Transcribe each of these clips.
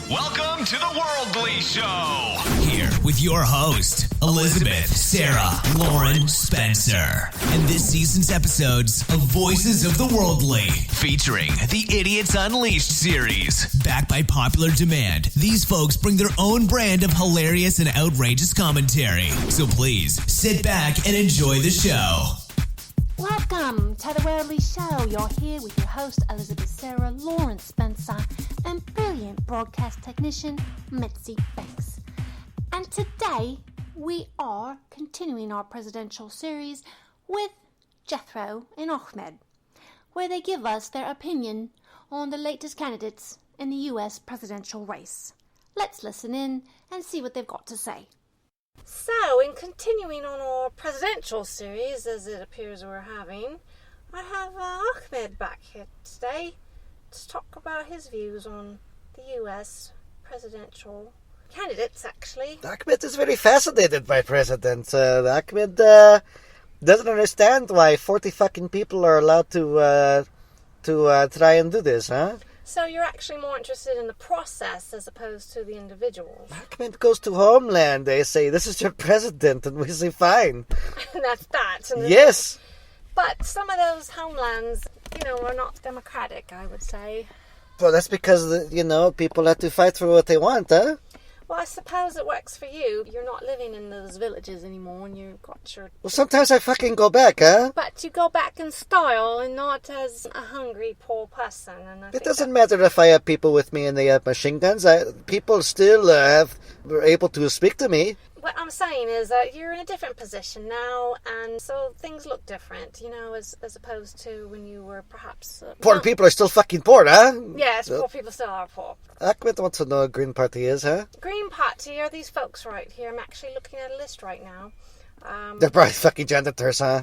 Welcome to the Worldly Show. Here with your host, Elizabeth, Sarah, Lauren, Spencer. And this season's episodes of Voices of the Worldly, featuring the Idiots Unleashed series. Backed by popular demand, these folks bring their own brand of hilarious and outrageous commentary. So please, sit back and enjoy the show. Welcome to the Worldly Show. You're here with your host, Elizabeth, Sarah, Lauren, Spencer, and brilliant broadcast technician, Mitzi Banks. And today, we are continuing our presidential series with Jethro and Ahmed, where they give us their opinion on the latest candidates in the U.S. presidential race. Let's listen in and see what they've got to say. So, in continuing on our presidential series, as it appears we're having, I have Ahmed back here today to talk about his views on the U.S. presidential candidates, actually. Ahmed is very fascinated by presidents. Ahmed doesn't understand why 40 fucking people are allowed to try and do this, huh? So you're actually more interested in the process as opposed to the individuals. Ahmed goes to Homeland. They say, this is your president, and we say, fine. And that's that. And yes. But some of those homelands, are not democratic, I would say. Well, that's because, people have to fight for what they want, huh? Well, I suppose it works for you. You're not living in those villages anymore, and you've got your... Well, sometimes I fucking go back, huh? But you go back in style and not as a hungry, poor person. And it doesn't matter if I have people with me and they have machine guns. People still were able to speak to me. What I'm saying is that you're in a different position now, and so things look different, as opposed to when you were perhaps... poor people are still fucking poor, huh? Yes, poor people still are poor. Ahmed wants to know what Green Party is, huh? Green Party are these folks right here. I'm actually looking at a list right now. They're probably fucking janitors, huh?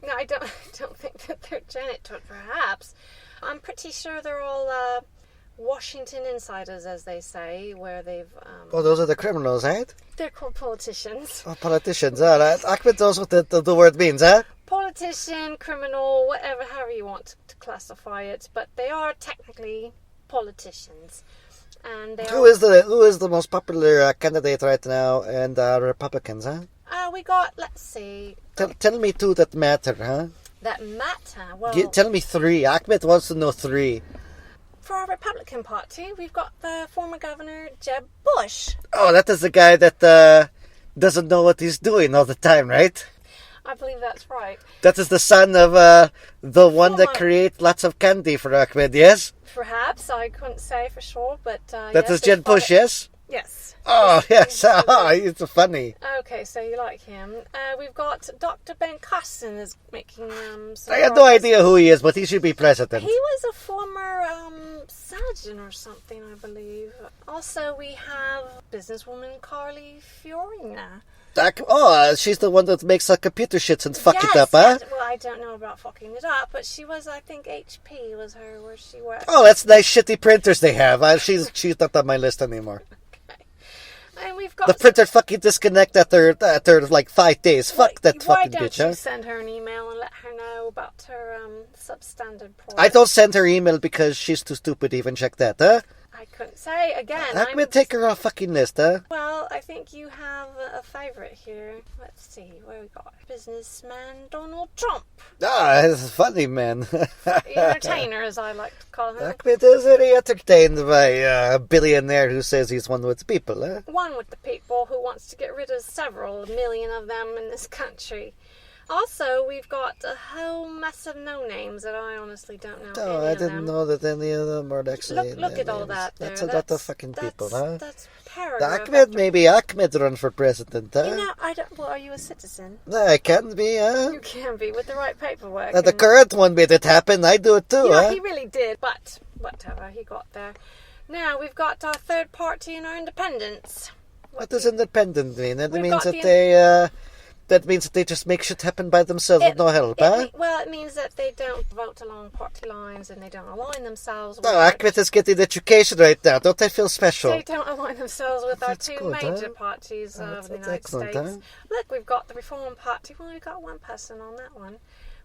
No, I don't think that they're janitors, perhaps. I'm pretty sure they're all Washington insiders, as they say, where they've... Oh, those are the criminals, right? They're called politicians. Oh, politicians, all right. Ahmed knows what the word means, huh? Politician, criminal, however you want to classify it, but they are technically politicians. And they who is the most popular candidate right now in the Republicans, huh? We got, let's see... Tell me two that matter, huh? That matter? Well... Tell me three. Ahmed wants to know three. For our Republican Party, we've got the former governor, Jeb Bush. Oh, that is the guy that doesn't know what he's doing all the time, right? I believe that's right. That is the son of the one that creates lots of candy for Ahmed, yes? Perhaps, I couldn't say for sure, but that is Jeb Bush, yes? Yes. Oh, yes, it's funny. Okay, so you like him. We've got Dr. Ben Carson is making some... I have no idea who he is, but he should be president. He was a former surgeon or something, I believe. Also, we have businesswoman Carly Fiorina. She's the one that makes computer shits and fuck it up, huh? huh? Well, I don't know about fucking it up, but she was, I think, HP was where she worked. Oh, that's nice shitty printers they have. She's not on my list anymore. Okay. And we've got... The printer fucking disconnect after like 5 days. Fuck that fucking bitch, huh? Why don't you send her an email and let her know about her substandard product? I don't send her email because she's too stupid to even check that, huh? I couldn't say. Again, Ahmed, take her off fucking list, huh? Well, I think you have a favourite here. Let's see, where we got? Businessman Donald Trump. It's funny, man. Entertainer, as I like to call him. Ahmed is very entertained by a billionaire who says he's one with the people, huh? One with the people who wants to get rid of several million of them in this country. Also, we've got a whole mess of no-names that I honestly don't know. Oh, I didn't know that any of them are actually Look at all that there. That's a lot of fucking people, huh? That's paragraph. Maybe Ahmed run for president, huh? I don't... Well, are you a citizen? I can be, huh? You can be, with the right paperwork. The current one made it happen. I do it too, huh? Yeah, he really did, but whatever, he got there. Now, we've got our third party and our independents. What does independent mean? That means that That means that they just make shit happen by themselves with no help, huh? Well, it means that they don't vote along party lines and they don't align themselves with... No, Ahmed is getting education right now. Don't I feel special? They don't align themselves with our two major huh? parties of the United excellent, States. Huh? Look, we've got the Reform Party. Well, we've got one person on that one.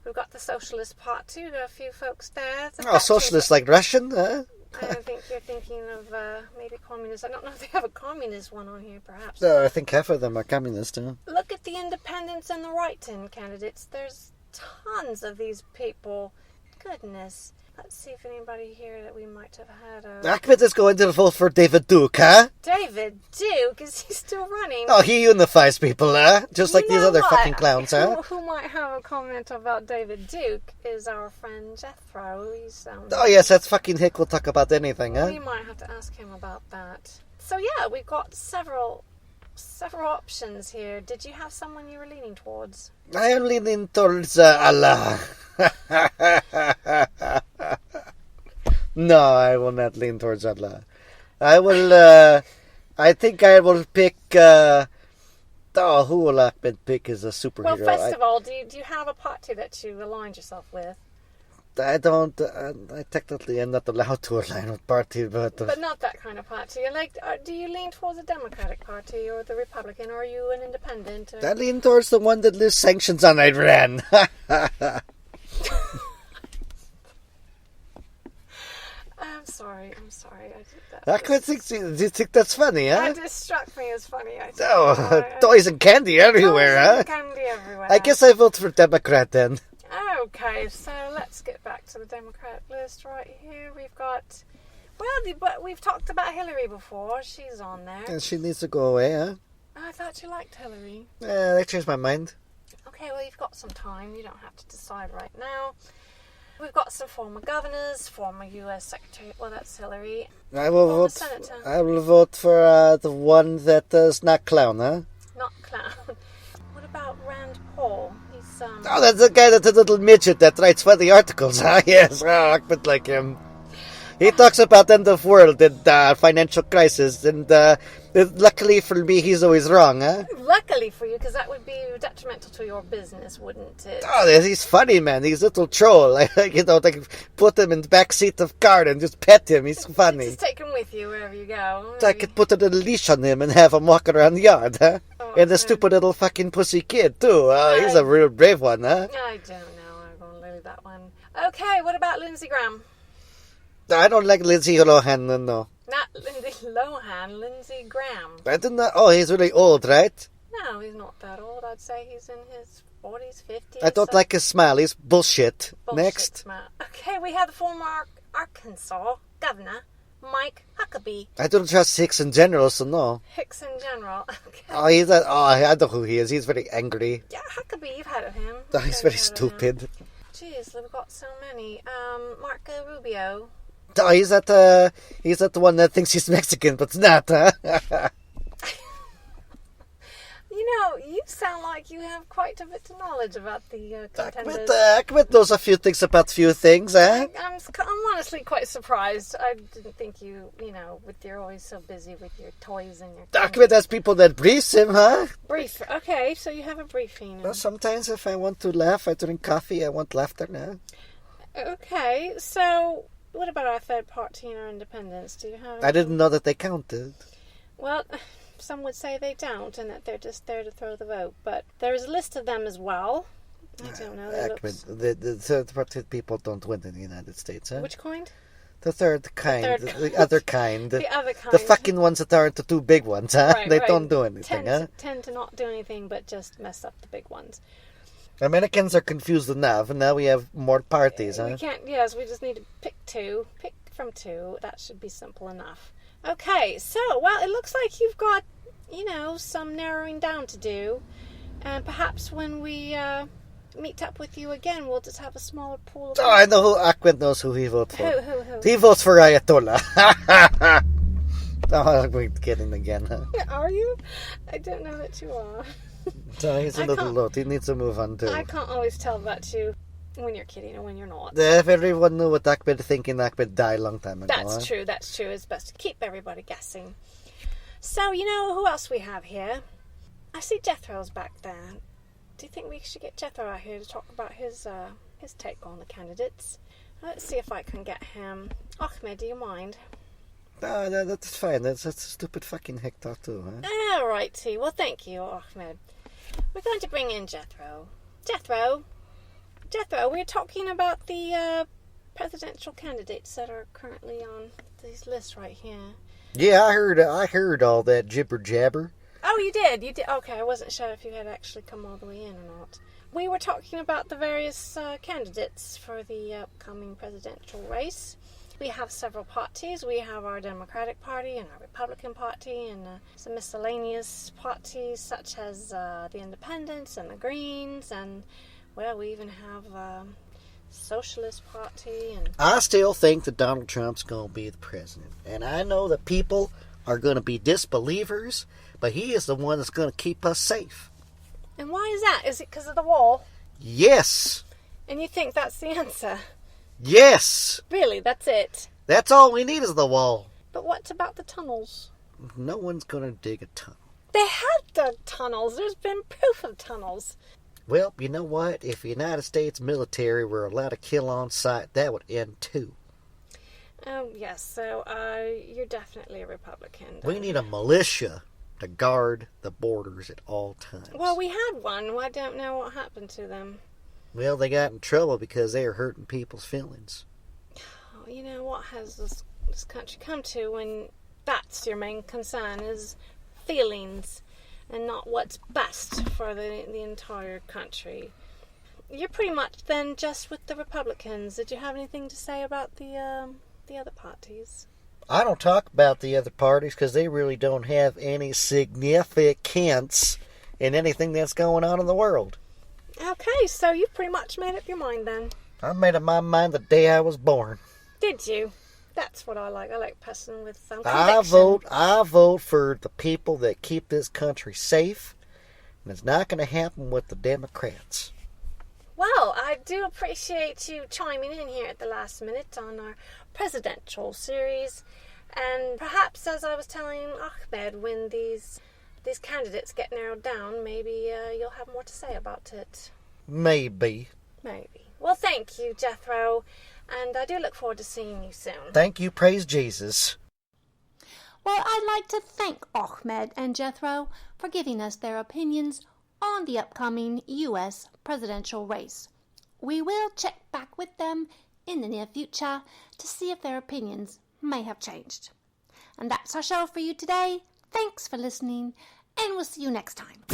We've got the Socialist Party. We've got a few folks there. Socialist like Russian, huh? I think you're thinking of maybe communists. I don't know if they have a communist one on here, perhaps. No, I think half of them are communists, too. Look at the independents and the right-in candidates. There's tons of these people. Goodness. Let's see if anybody here that we might have had Ahmed is going to vote for David Duke, huh? David Duke? Is he still running? Oh, he unifies people, huh? Just like these other fucking clowns, huh? Who might have a comment about David Duke is our friend Jethro. He's, Oh, yes, that's fucking hick will talk about anything, huh? we might have to ask him about that. So, yeah, we've got several options here. Did you have someone you were leaning towards? I am leaning towards Allah. No, I will not lean towards Allah. I think I will pick, who will Ahmed pick as a superhero? Well, first of all, do you have a party that you aligned yourself with? I don't, I technically am not allowed to align with party, but... But not that kind of party. Like, do you lean towards the Democratic Party or the Republican, or are you an independent? I lean towards the one that lists sanctions on Iran. I'm sorry. I did that. Ahmed thinks, do you think that's funny, huh? That just struck me as funny. Toys and candy everywhere, huh? Candy everywhere. I guess I vote for Democrat then. Okay, so let's get back to the Democratic list right here. We've got... Well, but we've talked about Hillary before. She's on there. And she needs to go away, huh? I thought you liked Hillary. I changed my mind. Okay, well, you've got some time. You don't have to decide right now. We've got some former governors, former U.S. Secretary. Well, that's Hillary. I will Former vote. senator. I will vote for the one that is not clown, huh? Not clown. What about Rand Paul? He's Oh, that's the guy that's a little midget that writes funny articles, huh? Yes, Ahmed like him. He talks about end of world and financial crisis, and luckily for me, he's always wrong, huh? Luckily for you, because that would be detrimental to your business, wouldn't it? Oh, he's funny, man. He's a little troll. Put him in the back seat of car and just pet him. He's funny. Just take him with you wherever you go. I could put a little leash on him and have him walk around the yard, huh? Oh, And the stupid little fucking pussy kid, too. He's a real brave one, huh? I don't know. I'm going to leave that one. Okay, what about Lindsey Graham? I don't like Lindsay Lohan, no. Not Lindsay Lohan, Lindsey Graham. I do not. Oh, he's really old, right? No, he's not that old. I'd say he's in his 40s, 50s. I don't like his smile. He's bullshit. Next. Okay, we have the former Arkansas governor, Mike Huckabee. I don't trust Hicks in general, so no. Hicks in general. Okay. I know who he is. He's very angry. Yeah, Huckabee, you've heard of him. Oh, he's very stupid. Jeez, we've got so many. Marco Rubio. Oh, he's that the one that thinks he's Mexican, but's not, huh? You know, you sound like you have quite a bit of knowledge about the contenders. Ahmed knows a few things about few things, huh? I'm honestly quite surprised. I didn't think you you're always so busy with your toys and your... Ahmed has people that briefs him, huh? Brief. Okay, so you have a briefing. Well, sometimes if I want to laugh, I drink coffee, I want laughter, now. Okay, so... What about our third party and our independents? Do you have... I didn't know that they counted. Well, some would say they don't and that they're just there to throw the vote. But there's a list of them as well. I don't know. The third party people don't win in the United States, huh? Which kind? The third kind. The other kind. The other kind. The fucking ones that aren't the two big ones, huh? Right, They don't do anything, tend to not do anything but just mess up the big ones. Americans are confused enough, and now we have more parties, huh? We can't, yes, we just need to pick two. Pick from two. That should be simple enough. Okay, so, well, it looks like you've got, some narrowing down to do. And perhaps when we meet up with you again, we'll just have a smaller pool of... Oh, I know who Ahmed knows who he votes for. Who? He votes for Ayatollah. Oh, we're kidding again, huh? Are you? I don't know that you are. So he's a little low. He needs to move on too. I can't always tell about you when you're kidding and when you're not. If everyone knew what Ahmed thinking, Ahmed died a long time ago. That's true. It's best to keep everybody guessing. So, who else we have here? I see Jethro's back there. Do you think we should get Jethro out here to talk about his take on the candidates? Let's see if I can get him. Ahmed, do you mind? No, that's fine. That's a stupid fucking hectare too, huh? All righty. Well, thank you, Ahmed. We're going to bring in Jethro. Jethro, we're talking about the presidential candidates that are currently on these lists right here. Yeah, I heard all that jibber jabber. Oh, you did? You did? Okay, I wasn't sure if you had actually come all the way in or not. We were talking about the various candidates for the upcoming presidential race. We have several parties. We have our Democratic Party and our Republican Party and some miscellaneous parties such as the Independents and the Greens and, well, we even have Socialist Party. And I still think that Donald Trump's going to be the president. And I know that people are going to be disbelievers, but he is the one that's going to keep us safe. And why is that? Is it because of the wall? Yes. And you think that's the answer? Yes. Really, that's it? That's all we need is the wall. But what about the tunnels? No one's going to dig a tunnel. They had the tunnels. There's been proof of tunnels. Well, you know what? If the United States military were allowed to kill on sight, that would end too. Yes, so you're definitely a Republican. We need a militia to guard the borders at all times. Well, we had one. I don't know what happened to them. Well, they got in trouble because they were hurting people's feelings. Oh, you know, what has this country come to when that's your main concern is feelings and not what's best for the entire country. You're pretty much then just with the Republicans. Did you have anything to say about the other parties? I don't talk about the other parties because they really don't have any significance in anything that's going on in the world. Okay, so you pretty much made up your mind then. I made up my mind the day I was born. Did you? That's what I like. I like passing with some conviction. I vote for the people that keep this country safe, and it's not going to happen with the Democrats. Well, I do appreciate you chiming in here at the last minute on our presidential series. And perhaps, as I was telling Ahmed, when these candidates get narrowed down, maybe you'll have more to say about it. Maybe. Well, thank you, Jethro. And I do look forward to seeing you soon. Thank you, praise Jesus. Well, I'd like to thank Ahmed and Jethro for giving us their opinions on the upcoming U.S. presidential race. We will check back with them in the near future to see if their opinions may have changed. And that's our show for you today. Thanks for listening, and we'll see you next time.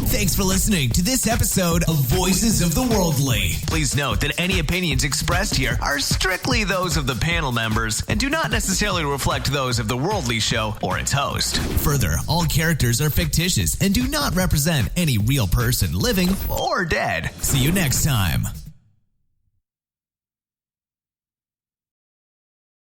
Thanks for listening to this episode of Voices of the Worldly. Please note that any opinions expressed here are strictly those of the panel members and do not necessarily reflect those of The Worldly Show or its host. Further, all characters are fictitious and do not represent any real person living or dead. See you next time.